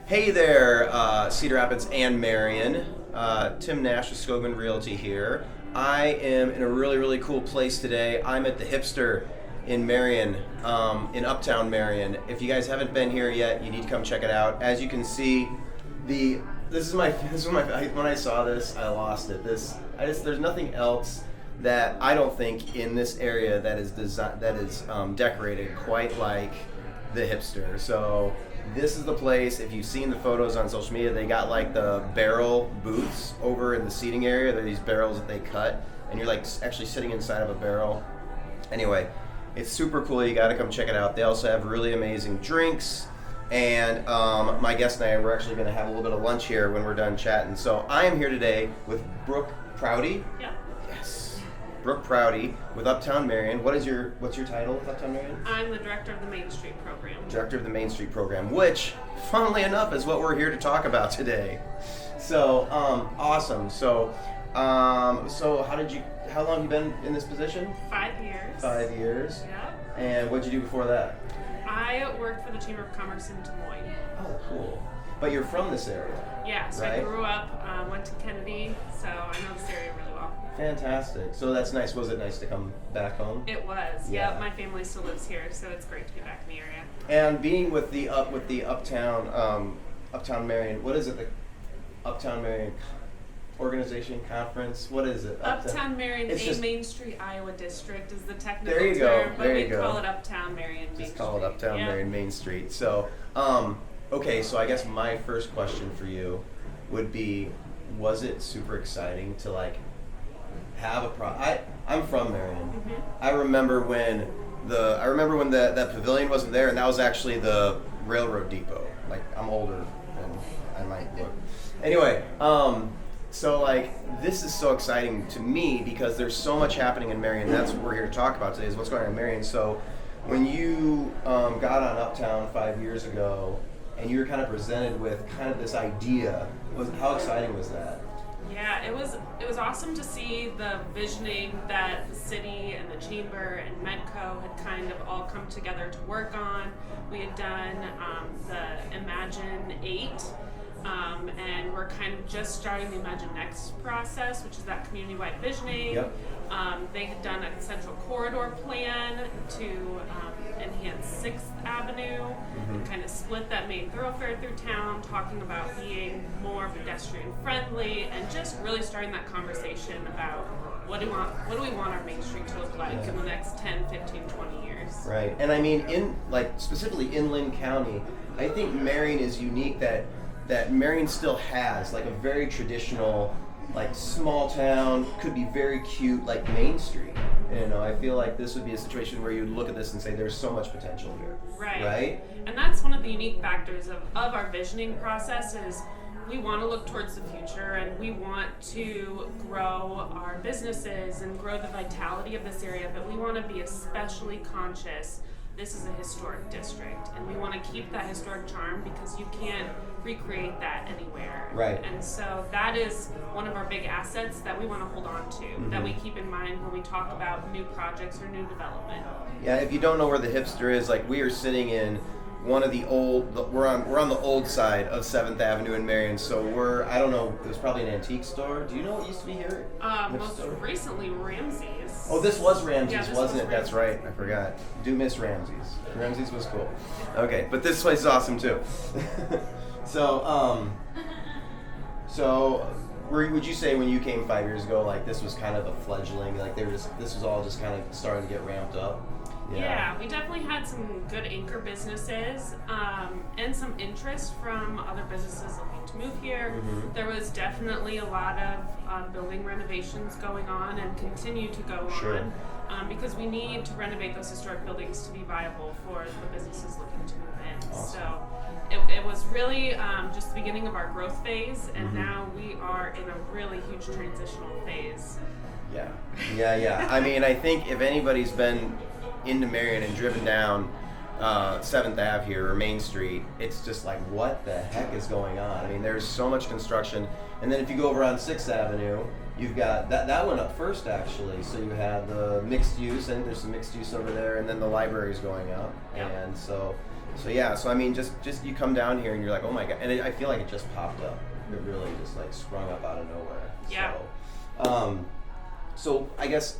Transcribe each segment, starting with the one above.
Hey there, Cedar Rapids and Marion. Tim Nash with Scogan Realty here. I am in a really, really cool place today. I'm at the Hipster in Marion, in Uptown Marion. If you guys haven't been here yet, you need to come check it out. As you can see, this is my when I saw this, I lost it. There's nothing else that I don't think in this area that is decorated quite like the Hipster. So this is the place. If you've seen the photos on social media, they got like the barrel booths over in the seating area. They're these barrels that they cut, and you're like actually sitting inside of a barrel. Anyway, it's super cool. You got to come check it out. They also have really amazing drinks, and my guest and I, we're actually going to have a little bit of lunch here when we're done chatting. So I am here today with Brooke Prouty. Yeah. Yes. Brooke Prouty with Uptown Marion. What's your title with Uptown Marion? I'm the director of the Mainstreet program. Director of the Mainstreet program, which, funnily enough, is what we're here to talk about today. So, awesome. So, how long have you been in this position? 5 years. 5 years. Yeah. And what'd you do before that? I worked for the Chamber of Commerce in Des Moines. Oh, cool. But you're from this area. Yeah, so right? I grew up, went to Kennedy, so I know this area really well. Fantastic. So that's nice. Was it nice to come back home? It was. Yeah. Yeah, my family still lives here, so it's great to be back in the area. And being with the Uptown Marion, what is it? The Uptown Marion Organization Conference. What is it? Uptown Marion Mainstreet, Iowa District is the technical there you go. term, but there we you go. call it Uptown Marion Mainstreet. Just call it Uptown Yeah. Marion Mainstreet. So, okay. So I guess my first question for you would be, was it super exciting to like have a I'm from Marion. Mm-hmm. I remember when that pavilion wasn't there, and that was actually the railroad depot. Like, I'm older than I might look. Anyway, so like this is so exciting to me because there's so much happening in Marion. That's what we're here to talk about today, is what's going on in Marion. So when you got on Uptown 5 years ago, and you were kind of presented with kind of this idea, how exciting was that? Yeah, it was awesome to see the visioning that the city and the chamber and Medco had kind of all come together to work on. We had done the Imagine 8, and we're kind of just starting the Imagine Next process, which is that community-wide visioning. Yep. They had done a central corridor plan to enhance 6th Avenue, and kind of split that main thoroughfare through town, talking about being more pedestrian friendly and just really starting that conversation about what do we want our Main Street to look like in the next 10, 15, 20 years. Right. And I mean, specifically in Lynn County, I think Marion is unique that Marion still has like a very traditional, like small town, could be very cute, like Main Street. You know, I feel like this would be a situation where you would look at this and say there's so much potential here. Right. Right? And that's one of the unique factors of our visioning process is we want to look towards the future, and we want to grow our businesses and grow the vitality of this area, but we want to be especially conscious. This is a historic district, and we want to keep that historic charm because you can't recreate that anywhere. Right. And so that is one of our big assets that we want to hold on to, that we keep in mind when we talk about new projects or new development. Yeah, if you don't know where the Hipster is, like we are sitting in one of the we're on the old side of 7th Avenue in Marion, so I don't know, it was probably an antique store. Do you know what used to be here? Most recently, Ramsey's. Oh, this was Ramsey's, Yeah, this wasn't was it? That's Ramsey's. right. I forgot. Do miss Ramsey's. Ramsey's was cool. Okay, but this place is awesome too. Would you say when you came 5 years ago, like this was kind of a fledgling, like this was all just kind of starting to get ramped up? Yeah, we definitely had some good anchor businesses and some interest from other businesses looking to move here. Mm-hmm. There was definitely a lot of building renovations going on and continue to go Sure. on because we need to renovate those historic buildings to be viable for the businesses looking to move in. Awesome. So it was really just the beginning of our growth phase, and now we are in a really huge transitional phase. Yeah. I mean, I think if anybody's been into Marion and driven down 7th Ave here or Main Street, it's just like, what the heck is going on? I mean, there's so much construction. And then if you go over on 6th Avenue, you've got that went up first actually. So you have the mixed use, and there's some mixed use over there, and then the library's going up. Yep. And so So yeah, so I mean, just you come down here and you're like, oh my god, and I feel like it just popped up. It really just like sprung up out of nowhere. Yeah. So I guess,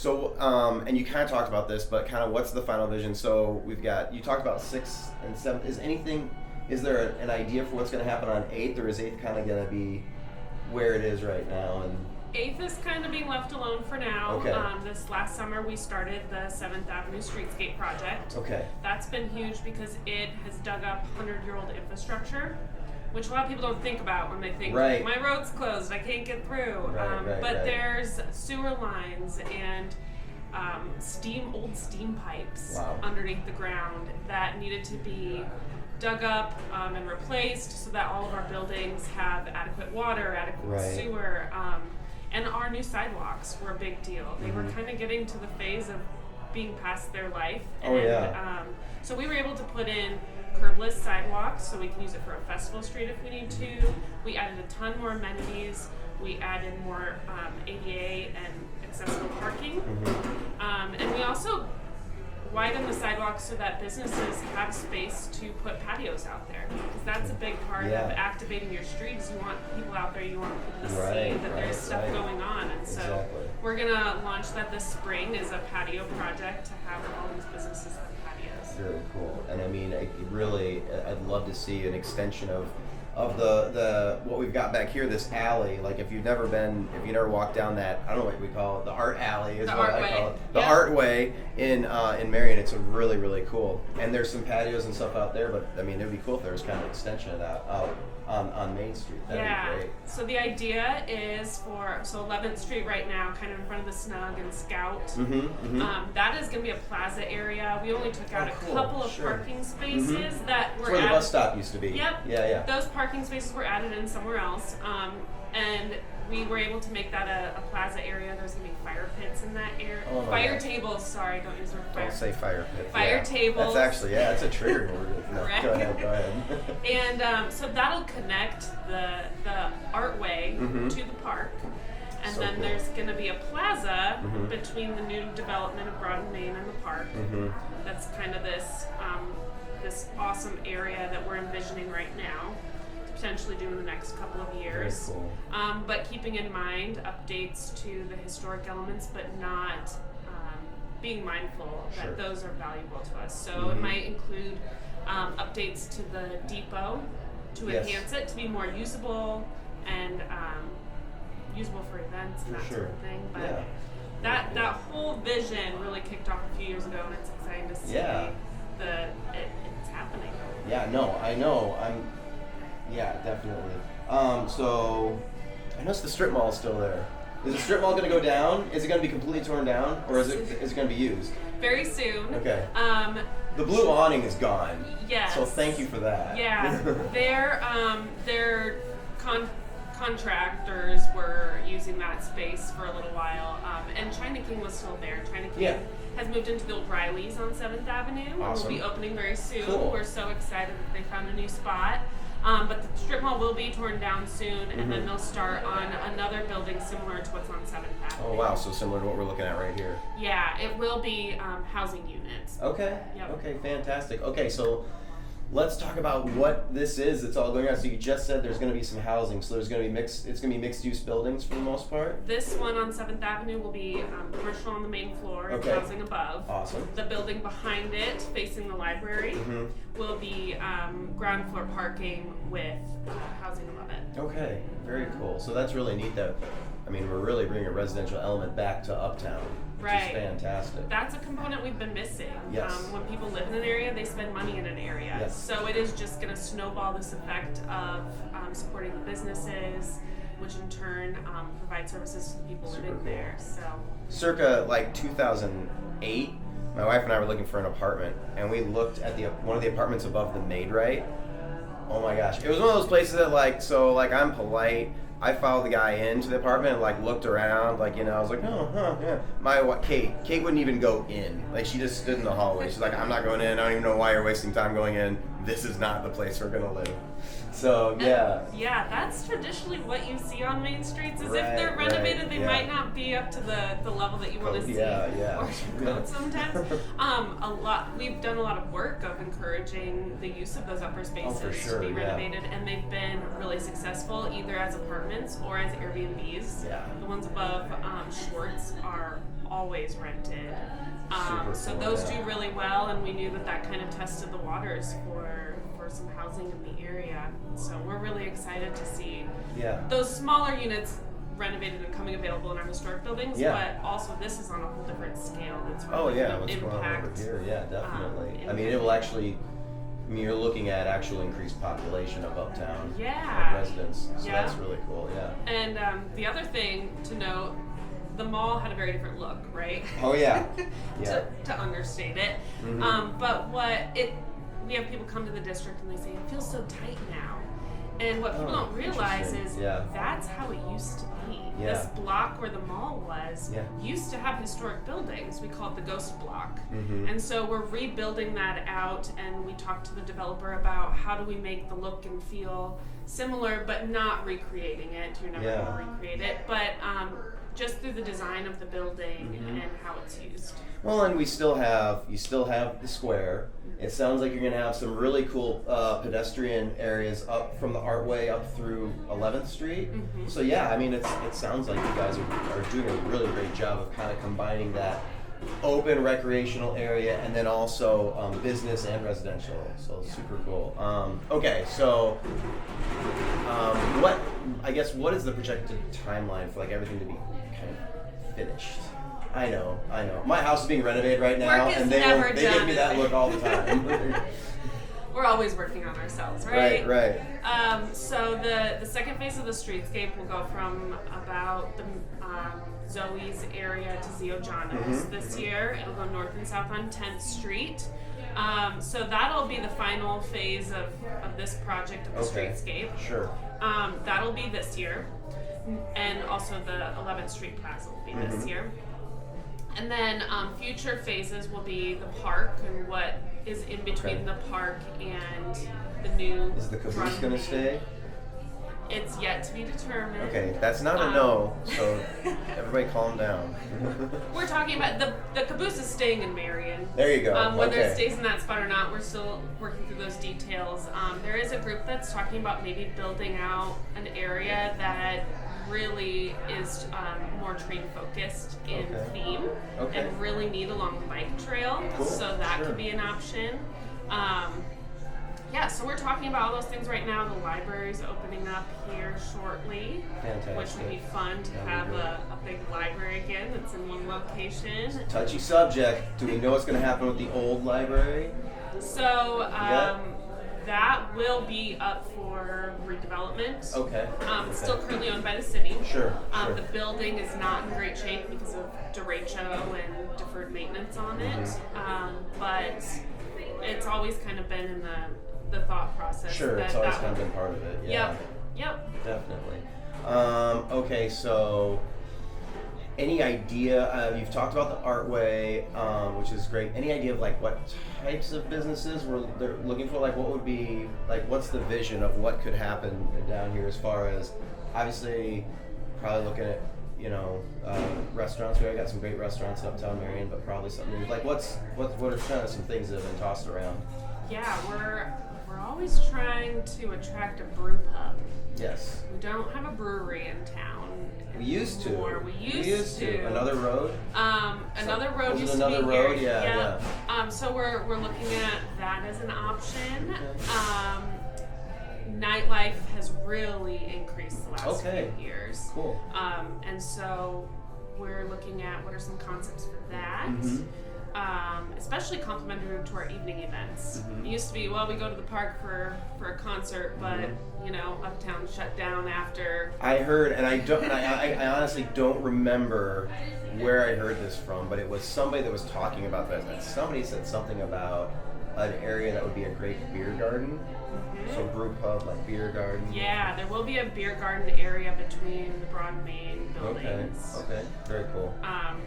and you kind of talked about this, but kind of what's the final vision? So we've got, you talked about 6 and 7. Is there an idea for what's going to happen on 8th, or is 8th kind of going to be where it is right now? And 8th is kind of being left alone for now. Okay. This last summer we started the 7th Avenue Streetscape project. Okay. That's been huge because it has dug up 100-year-old infrastructure, which a lot of people don't think about when they think, Right. my road's closed, I can't get through. But there's sewer lines and old steam pipes Wow. underneath the ground that needed to be dug up and replaced so that all of our buildings have adequate water, adequate Right. sewer. And our new sidewalks were a big deal. They were kind of getting to the phase of being past their life. Oh, yeah. So we were able to put in curbless sidewalks so we can use it for a festival street if we need to. We added a ton more amenities. We added more ADA and accessible parking. And we also widen the sidewalks so that businesses have space to put patios out there, because that's a big part Yeah. of activating your streets. You want people out there, you want people to see Right, that there's stuff right. going on. And so Exactly. we're gonna launch that this spring as a patio project to have all these businesses have patios. Very cool. And I mean, I'd love to see an extension of the what we've got back here, this alley. Like if you've never walked down that, I don't know what we call it, the art alley is The what art I call way. it. The Yep. art way in Marion. It's a really, really cool. And there's some patios and stuff out there, but I mean, it'd be cool if there was kind of an extension of that out on Main Street. That'd be great. So the idea is 11th Street right now, kind of in front of the Snug and Scout. That is going to be a plaza area. We only took out Oh, a cool. couple of Sure. parking spaces that It's were where the added. bus stop used to be. Yep. Yeah. Those parking spaces were added in somewhere else, and we were able to make that a plaza area. There's going to be fire pits in that area. Oh my Fire God. tables. Sorry, don't use the word fire. Don't say fire pit. Fire yeah. tables. That's actually, that's a trigger word. No, Right. Go ahead. And so that'll connect the artway to the park. And So then cool. there's going to be a plaza between the new development of Broad and Main and the park. That's kind of this awesome area that we're envisioning right now to potentially do in the next couple of years. Very cool. But keeping in mind updates to the historic elements, but not being mindful Sure. that those are valuable to us. So it might include updates to the depot to Yes. enhance it to be more usable and usable for events and For that sure. sort of thing. But Yeah. that whole vision really kicked off a few years ago, and it's exciting to see Yeah. it's happening. Yeah, no, I know. Yeah, definitely. So, I noticed the strip mall is still there. Is the strip mall going to go down? Is it going to be completely torn down, or is it going to be used? Very soon. Okay. The blue awning is gone. Yes. So thank you for that. Yeah, their contractors were using that space for a little while, and China King was still there. China King Yeah. has moved into the old Riley's on 7th Avenue. And Awesome. will be opening very soon. Cool. We're so excited that they found a new spot. But the strip mall will be torn down soon, and then they'll start on another building similar to what's on 7th Avenue. Oh wow, so similar to what we're looking at right here. Yeah, it will be housing units. Okay. Yep. Okay, fantastic. Okay, so let's talk about what this is that's all going on. So you just said there's going to be some housing. So there's going to be it's going to be mixed use buildings for the most part. This one on 7th Avenue will be commercial on the main floor and Okay. housing above. Awesome. The building behind it, facing the library, will be ground floor parking with housing above it. Okay, very cool. So that's really neat that, I mean, we're really bringing a residential element back to Uptown, which Right. is fantastic. That's a component we've been missing. Yes. When people live in an area, they spend money in an area. Yes. So it is just going to snowball this effect of supporting the businesses, which in turn provide services to the people Super living cool. there. So Circa like 2008, my wife and I were looking for an apartment, and we looked at one of the apartments above the Maid Right. Oh my gosh, it was one of those places that I'm polite. I followed the guy into the apartment and looked around, I was like, oh, yeah. Kate wouldn't even go in. She just stood in the hallway. She's like, I'm not going in. I don't even know why you're wasting time going in. This is not the place we're gonna live. So yeah. Yeah, that's traditionally what you see on main streets. Is if Right, they're renovated, right, they yeah. might not be up to the level that you want to see. Yeah. Or code sometimes. We've done a lot of work of encouraging the use of those upper spaces for sure, to be yeah. renovated, and they've been really successful either as apartments or as Airbnbs. Yeah. The ones above Schwartz are always rented. Super So cool, those yeah. do really well, and we knew that kind of tested the waters for some housing in the area. So we're really excited to see Yeah. those smaller units renovated and coming available in our historic buildings, Yeah. but also this is on a whole different scale. It's really Oh yeah, gonna what's going on over impact. here? Yeah, definitely. I mean, impact. it will actually. I mean, you're looking at actual increased population of Uptown Yeah. residents, so Yeah. that's really cool. Yeah. And the other thing to note, the mall had a very different look, right? Oh yeah. Yeah. to understate it. Mhm. But we have people come to the district and they say, it feels so tight now. And what people Oh, don't realize is interesting. Yeah. that's how it used to be. Yeah. This block where the mall was Yeah. used to have historic buildings. We call it the ghost block. Mhm. And so we're rebuilding that out, and we talked to the developer about how do we make the look and feel similar but not recreating it. You're never Yeah. going to recreate it. But just through the design of the building Mhm. and how it's used. Well, and you still have the square. It sounds like you're gonna have some really cool pedestrian areas up from the Artway up through 11th Street. Mhm. So yeah, I mean, it sounds like you guys are doing a really great job of kind of combining that open recreational area and then also business and residential. So super cool. Okay, so what is the projected timeline for like everything to be kind of finished? I know. My house is being renovated right now, Work is and they never give done. me that look all the time. We're always working on ourselves, right? Right. So the second phase of the streetscape will go from about the Zoe's area to Zio Jono's Mhm, this mhm. year. It'll go north and south on 10th Street. So that'll be the final phase of this project of the Okay. streetscape. Sure. That'll be this year. And also the 11th Street Plaza will be this Mhm. year. And then future phases will be the park and what is in between Okay. the park and the new. Is the caboose front gonna main. stay? It's yet to be determined. Okay, that's not a no. So everybody, calm down. We're talking about the caboose is staying in Marion. There you go. Whether Okay. it stays in that spot or not, we're still working through those details. There is a group that's talking about maybe building out an area that really is more train focused in Okay. theme Okay. and really neat along the bike trail. Cool, So that sure. could be an option. So we're talking about all those things right now. The library's opening up here shortly, Fantastic. which would be fun to That'd be have great. a big library again that's in one location. Touchy subject. Do we know what's going to happen with the old library? So Yeah. that will be up for redevelopment. Okay. It's still currently owned by the city. Sure. Sure. The building is not in great shape because of derecho and deferred maintenance on it. Mm-hmm. But it's always kind of been in the thought process. Sure. that It's always that kind of would- been part of it. Yeah. Yep. Definitely. Okay, so any idea? You've talked about the Artway, which is great. Any idea of like what types of businesses they're looking for? Like, what would be like? What's the vision of what could happen down here? As far as obviously, probably looking at restaurants. We already got some great restaurants in Uptown Marion, but probably something new. Like, what are kind of some things that have been tossed around? Yeah, we're always trying to attract a brew pub. Yes. We don't have a brewery in town. We used to. anymore. We used to. Another road. Another road was it used another to be road? here. Yeah. So we're looking at that as an option. Okay. Nightlife has really increased the last Okay. few years. Cool. And so we're looking at what are some concepts for that. Mhm. Especially complementary to our evening events. Mhm. It used to be, well, we go to the park for a concert, but Uptown shut down after. I heard, and I honestly don't remember where I heard this from, but it was somebody that was talking about that. And somebody said something about an area that would be a great beer garden. So brew pub, like beer garden. Yeah, there will be a beer garden area between the Broad Main buildings. Okay. Very cool.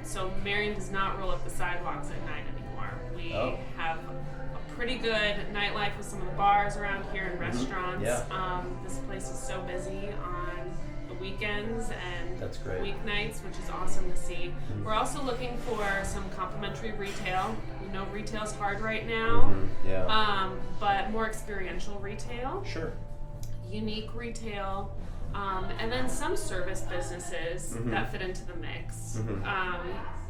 So Marion does not roll up the sidewalks at night anymore. We Oh. have a pretty good nightlife with some of the bars around here and restaurants. Yeah. This place is so busy on the weekends and That's great. weeknights, which is awesome to see. We're also looking for some complimentary retail. We know retail's hard right now, Yeah. but more experiential retail, Sure. unique retail, and then some service businesses that fit into the mix.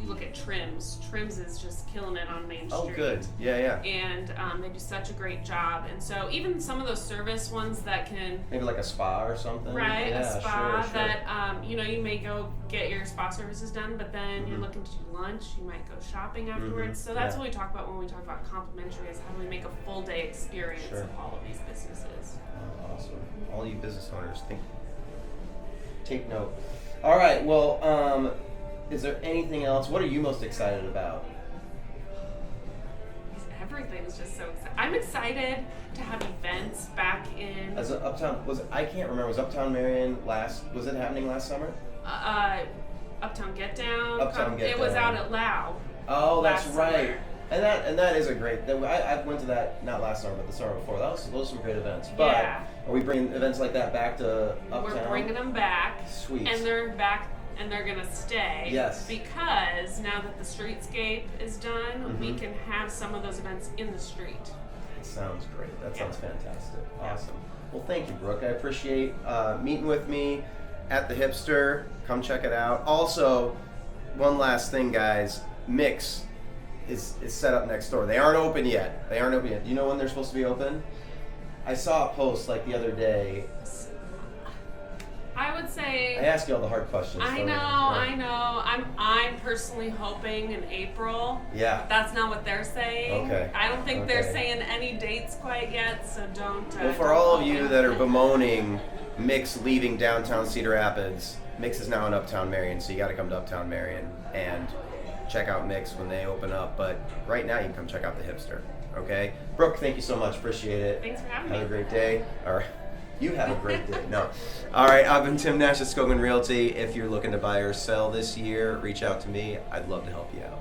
You look at Trims. Trims is just killing it on Main Street. Oh, good. Yeah. And they do such a great job. And so even some of those service ones that can, Maybe like a spa or something. right, Yeah, a spa sure. that, you may go get your spa services done, but then you're looking to do lunch, you might go shopping afterwards. So that's what we talk about when we talk about complimentary, is how do we make a full day experience Sure. of all of these businesses. Oh, awesome. All you business owners, take note. All right. Well, is there anything else? What are you most excited about? Everything's just so exciting. I'm excited to have events back in As a Uptown, I can't remember. Was Uptown Marion was it happening last summer? Uptown Get Down. Uptown Get It was Down. out at Lao. Oh, that's last right. summer. And that is a great. I went to that not last summer, but the summer before. Those are some great events. But Yeah. are we bringing events like that back to Uptown? We're bringing them back. Sweet. And they're back, and they're gonna stay. Yes. Because now that the streetscape is done, we can have some of those events in the street. That sounds great. That Yeah. sounds fantastic. Yeah. Awesome. Well, thank you, Brooke. I appreciate meeting with me at the Hipster. Come check it out. Also, one last thing, guys. Mix is set up next door. They aren't open yet. Do you know when they're supposed to be open? I saw a post like the other day. I would say. I ask you all the hard questions. I so- know. Yeah. I'm personally hoping in April. Yeah. That's not what they're saying. Okay. I don't think they're Okay. saying any dates quite yet, so don't. Well, for don't all of hold you me. that are bemoaning Mix leaving downtown Cedar Rapids, Mix is now in Uptown Marion, so you got to come to Uptown Marion and check out Mix when they open up. But right now, you can come check out the Hipster. Okay, Brooke, thank you so much. Appreciate it. Thanks for having Have me. a great day. All right. You have a great day. No. All right. I've been Tim Nash at Skogan Realty. If you're looking to buy or sell this year, reach out to me. I'd love to help you out.